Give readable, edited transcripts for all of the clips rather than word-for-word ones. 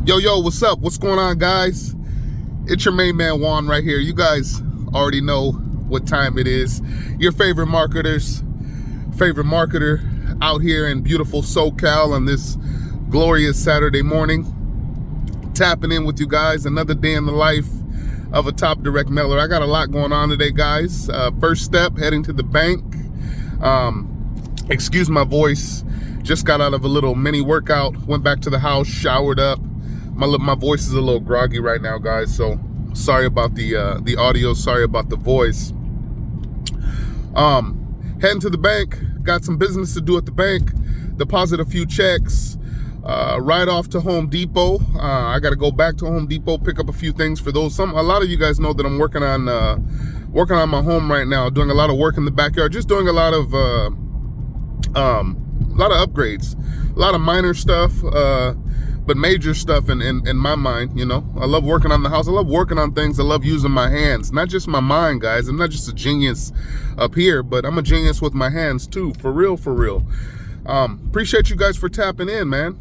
Yo, what's up? What's going on, guys? It's your main man, Juan, right here. You guys already know what time it is. Your favorite marketer out here in beautiful SoCal on this glorious Saturday morning. Tapping in with you guys, another day in the life of a top direct mailer. I got a lot going on today, guys. First step, heading to the bank. Excuse my voice. Just got out of a little mini workout. Went back to the house, showered up. My voice is a little groggy right now, guys, so sorry about the audio, sorry about the voice. Heading to the bank, got some business to do at the bank, deposit a few checks, right off to Home Depot. I got to go back to Home Depot, pick up a few things for those. A lot of you guys know that I'm working on my home right now, doing a lot of work in the backyard, just doing a lot of upgrades, a lot of minor stuff, but major stuff in my mind. You know, I love working on the house. I love working on things. I love using my hands, not just my mind, guys. I'm not just a genius up here, but I'm a genius with my hands too, for real. Appreciate you guys for tapping in, man.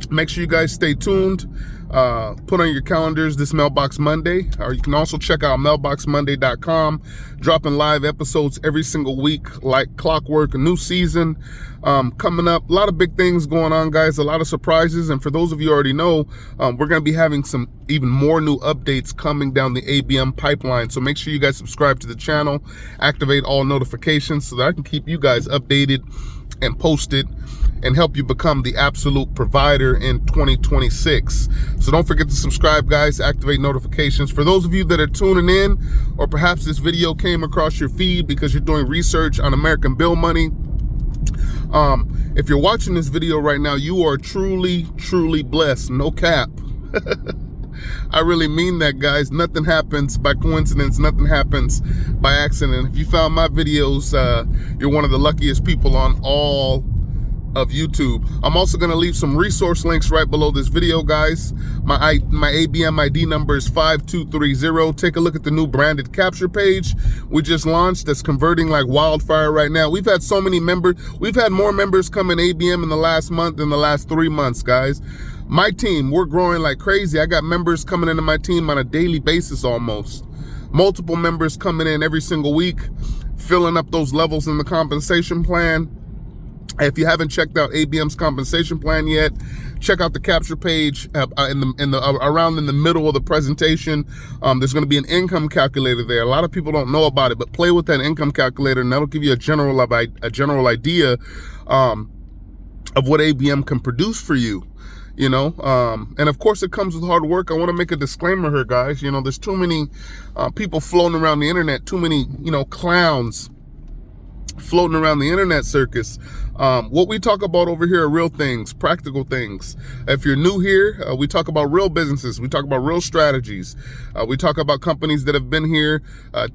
Make sure you guys stay tuned. Put on your calendars this Mailbox Monday, or you can also check out mailboxmonday.com, dropping live episodes every single week like clockwork. A new season coming up, a lot of big things going on, guys, a lot of surprises. And for those of you who already know, we're going to be having some even more new updates coming down the ABM pipeline. So make sure you guys subscribe to the channel, activate all notifications so that I can keep you guys updated and posted and help you become the absolute provider in 2026. So don't forget to subscribe, guys, activate notifications. For those of you that are tuning in, or perhaps this video came across your feed because you're doing research on American bill money, if you're watching this video right now, you are truly blessed, no cap. I really mean that, guys. Nothing happens by coincidence. Nothing happens by accident. If you found my videos, you're one of the luckiest people on all of YouTube. I'm also going to leave some resource links right below this video, guys. My ABM ID number is 5230. Take a look at the new branded capture page we just launched that's converting like wildfire right now. We've had so many members. We've had more members come in ABM in the last month than the last 3 months, guys. My team, we're growing like crazy. I got members coming into my team on a daily basis almost. Multiple members coming in every single week, filling up those levels in the compensation plan. If you haven't checked out ABM's compensation plan yet, check out the capture page around in the middle of the presentation. There's going to be an income calculator there. A lot of people don't know about it, but play with that income calculator, and that'll give you a general idea of what ABM can produce for you. You know, and of course it comes with hard work. I want to make a disclaimer here, guys. You know, there's too many people floating around the internet, too many, clowns floating around the internet circus. What we talk about over here are real things, practical things. If you're new here, we talk about real businesses. We talk about real strategies. We talk about companies that have been here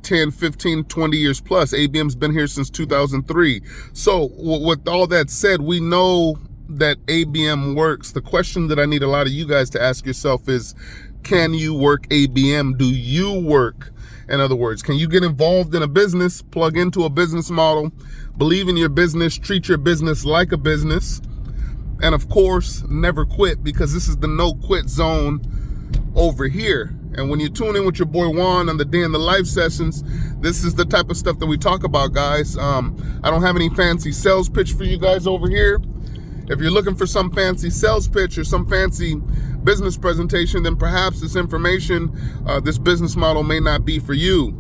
10, 15, 20 years plus. ABM's been here since 2003. So with all that said, we know that ABM works. The question that I need a lot of you guys to ask yourself is, can you work ABM? Do you work? In other words, can you get involved in a business, plug into a business model, believe in your business, treat your business like a business, and of course, never quit, because this is the no quit zone over here. And when you tune in with your boy Juan on the Day in the Life sessions, this is the type of stuff that we talk about, guys. I don't have any fancy sales pitch for you guys over here. If you're looking for some fancy sales pitch or some fancy business presentation, then perhaps this information, this business model may not be for you.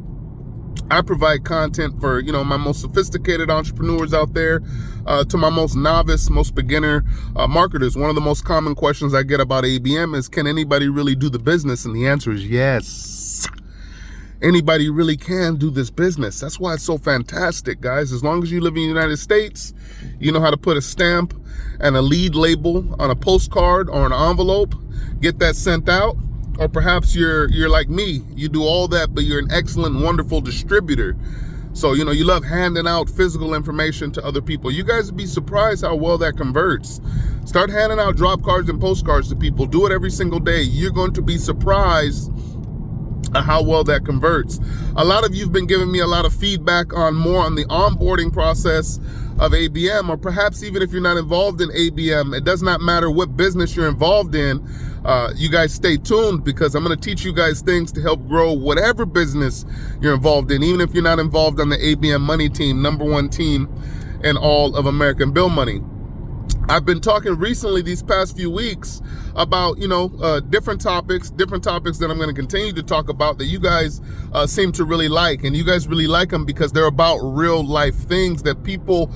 I provide content for, my most sophisticated entrepreneurs out there, to my most novice, most beginner marketers. One of the most common questions I get about ABM is, can anybody really do the business? And the answer is yes. Anybody really can do this business. That's why it's so fantastic, guys. As long as you live in the United States, you know how to put a stamp and a lead label on a postcard or an envelope, get that sent out. Or perhaps you're like me, you do all that, but you're an excellent, wonderful distributor. So, you love handing out physical information to other people. You guys would be surprised how well that converts. Start handing out drop cards and postcards to people. Do it every single day. You're going to be surprised how well that converts. A lot of you've been giving me a lot of feedback on the onboarding process of ABM, or perhaps even if you're not involved in ABM, it does not matter what business you're involved in. You guys stay tuned, because I'm going to teach you guys things to help grow whatever business you're involved in, even if you're not involved on the ABM Money team, #1 team in all of American Bill Money. I've been talking recently these past few weeks about, different topics that I'm going to continue to talk about that you guys seem to really like. And you guys really like them because they're about real life things that people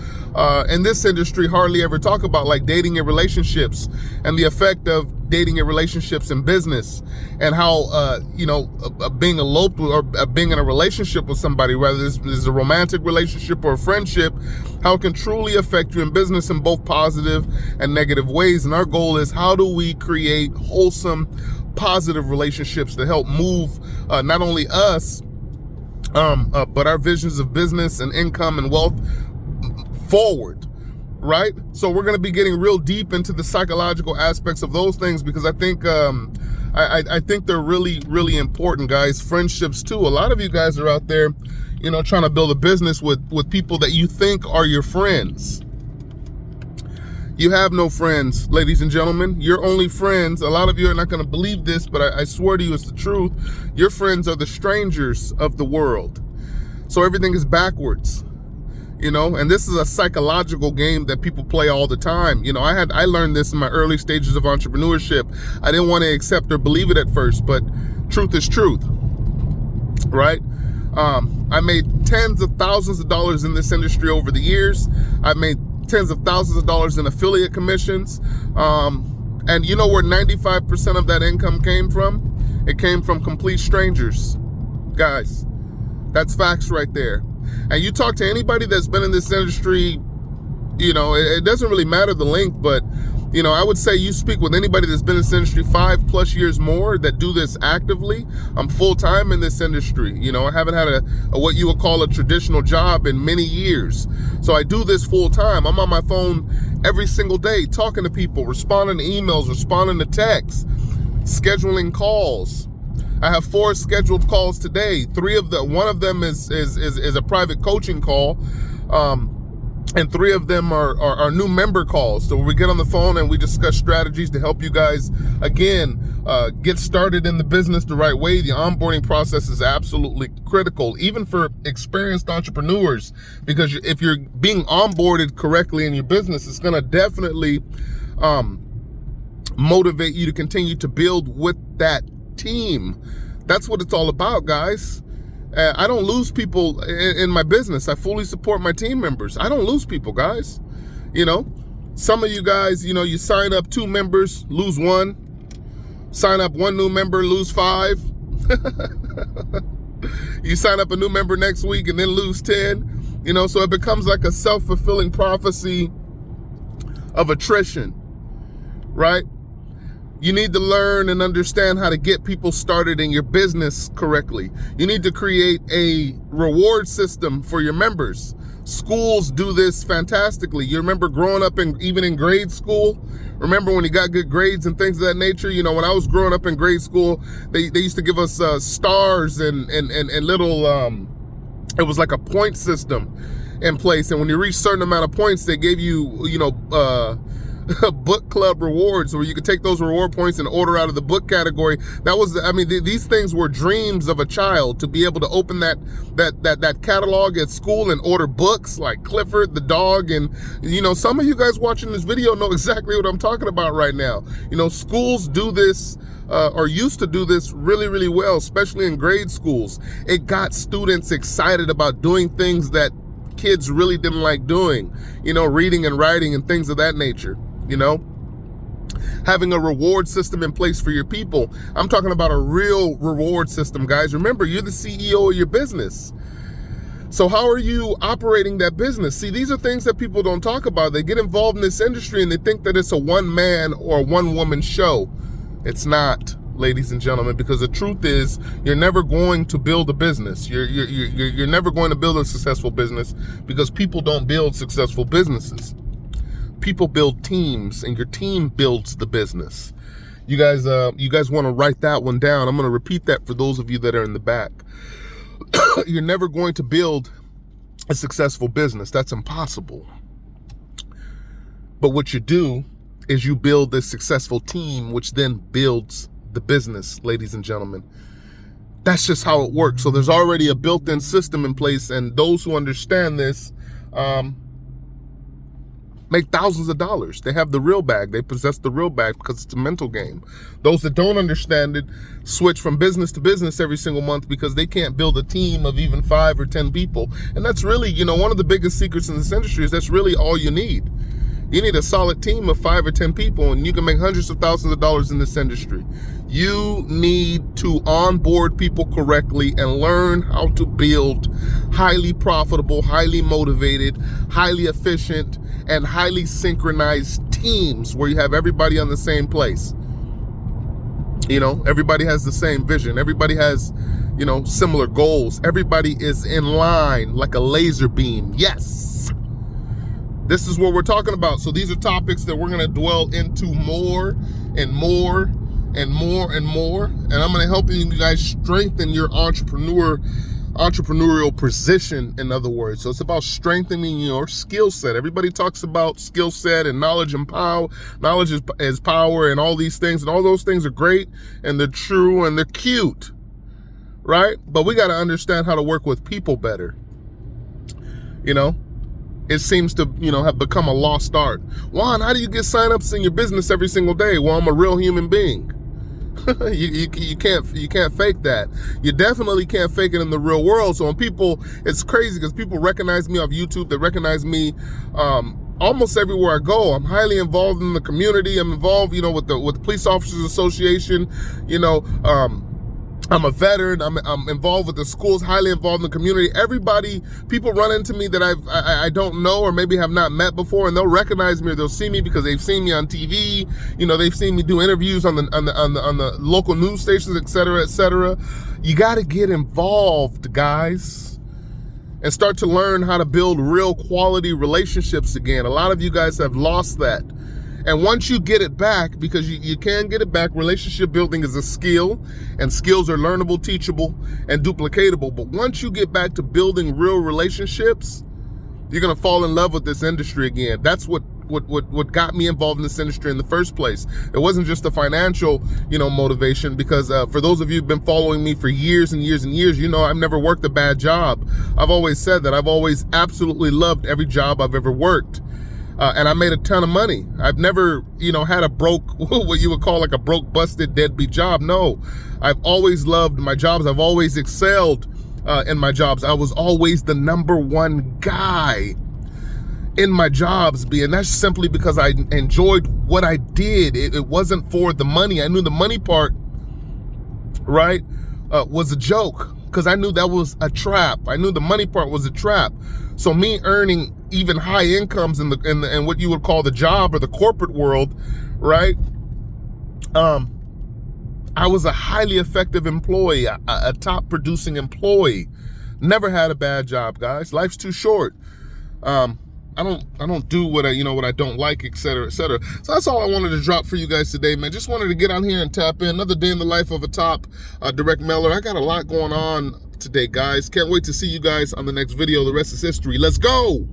in this industry hardly ever talk about, like dating and relationships and the effect of dating and relationships in business, and how, being eloped with, or being in a relationship with somebody, whether this is a romantic relationship or a friendship, how it can truly affect you in business in both positive and negative ways. And our goal is, how do we create wholesome, positive relationships to help move not only us, but our visions of business and income and wealth forward. Right? So we're going to be getting real deep into the psychological aspects of those things, because I think I think they're really, really important, guys. Friendships too. A lot of you guys are out there, trying to build a business with people that you think are your friends. You have no friends, ladies and gentlemen. Your only friends, a lot of you are not going to believe this, but I swear to you it's the truth. Your friends are the strangers of the world. So everything is backwards. And this is a psychological game that people play all the time. I learned this in my early stages of entrepreneurship. I didn't want to accept or believe it at first, but truth is truth, right? I made tens of thousands of dollars in this industry over the years. I've made tens of thousands of dollars in affiliate commissions. And you know where 95% of that income came from? It came from complete strangers. Guys, that's facts right there. And you talk to anybody that's been in this industry, it doesn't really matter the length, but, I would say you speak with anybody that's been in this industry 5+ years more that do this actively. I'm full-time in this industry. I haven't had a what you would call a traditional job in many years. So I do this full-time. I'm on my phone every single day, talking to people, responding to emails, responding to texts, scheduling calls. I have 4 scheduled calls today. One of them is a private coaching call, and 3 of them are new member calls. So we get on the phone and we discuss strategies to help you guys, again, get started in the business the right way. The onboarding process is absolutely critical, even for experienced entrepreneurs, because if you're being onboarded correctly in your business, it's going to definitely motivate you to continue to build with that team. That's what it's all about, guys. I don't lose people in my business. I fully support my team members. I don't lose people, guys. Some of you guys, you sign up 2 members, lose 1. Sign up 1 new member, lose 5. You sign up a new member next week and then lose 10. So it becomes like a self-fulfilling prophecy of attrition, right? You need to learn and understand how to get people started in your business correctly. You need to create a reward system for your members. Schools do this fantastically. You remember growing up even in grade school? Remember when you got good grades and things of that nature? When I was growing up in grade school, they used to give us stars and little, it was like a point system in place. And when you reach a certain amount of points, they gave you, book club rewards, where you could take those reward points and order out of the book category. That was, these things were dreams of a child, to be able to open that catalog at school and order books like Clifford the Dog. And, some of you guys watching this video know exactly what I'm talking about right now. Schools do this, or used to do this really, really well, especially in grade schools. It got students excited about doing things that kids really didn't like doing, reading and writing and things of that nature. Having a reward system in place for your people. I'm talking about a real reward system, guys. Remember, you're the CEO of your business. So how are you operating that business? See, these are things that people don't talk about. They get involved in this industry and they think that it's a one-man or one-woman show. It's not, ladies and gentlemen, because the truth is, you're never going to build a business. You're never going to build a successful business, because people don't build successful businesses. People build teams, and your team builds the business. You guys want to write that one down. I'm going to repeat that for those of you that are in the back. You're never going to build a successful business. That's impossible. But what you do is you build this successful team, which then builds the business, ladies and gentlemen. That's just how it works. So there's already a built-in system in place, and those who understand this make thousands of dollars. They have the real bag. They possess the real bag because it's a mental game. Those that don't understand it switch from business to business every single month because they can't build a team of even 5 or 10 people. And that's really, one of the biggest secrets in this industry is that's really all you need. You need a solid team of 5 or 10 people, and you can make hundreds of thousands of dollars in this industry. You need to onboard people correctly and learn how to build highly profitable, highly motivated, highly efficient, and highly synchronized teams where you have everybody on the same place. Everybody has the same vision. Everybody has, similar goals. Everybody is in line like a laser beam. Yes. This is what we're talking about. So these are topics that we're going to dwell into more and more and more and more. And I'm going to help you guys strengthen your entrepreneurial position, in other words. So it's about strengthening your skill set. Everybody talks about skill set and knowledge and power. Knowledge is power and all these things. And all those things are great and they're true and they're cute, right? But we got to understand how to work with people better. It seems to, have become a lost art. Juan, how do you get signups in your business every single day? Well, I'm a real human being. you can't fake that. You definitely can't fake it in the real world. So when it's crazy because people recognize me off YouTube. They recognize me almost everywhere I go. I'm highly involved in the community. I'm involved, with the Police Officers Association. I'm a veteran. I'm involved with the schools, highly involved in the community. People run into me that I don't know or maybe have not met before, and they'll recognize me or they'll see me because they've seen me on TV. They've seen me do interviews on the local news stations, et cetera, et cetera. You got to get involved, guys, and start to learn how to build real quality relationships again. A lot of you guys have lost that. And once you get it back, because you can get it back, relationship building is a skill, and skills are learnable, teachable, and duplicatable. But once you get back to building real relationships, you're going to fall in love with this industry again. That's what got me involved in this industry in the first place. It wasn't just the financial, motivation, because for those of you who've been following me for years and years and years, I've never worked a bad job. I've always said that. I've always absolutely loved every job I've ever worked. And I made a ton of money. I've never, had a what you would call like a broke, busted, deadbeat job. No, I've always loved my jobs. I've always excelled in my jobs. I was always the #1 guy in my jobs, and that's simply because I enjoyed what I did. It wasn't for the money. I knew the money part, right, was a joke, because I knew that was a trap. I knew the money part was a trap. So me earning even high incomes in what you would call the job or the corporate world, right? I was a highly effective employee, a top producing employee. Never had a bad job, guys. Life's too short. I don't do what I don't like, et cetera, et cetera. So that's all I wanted to drop for you guys today, man. Just wanted to get on here and tap in. Another day in the life of a top direct mailer. I got a lot going on today, guys. Can't wait to see you guys on the next video. The rest is history. Let's go.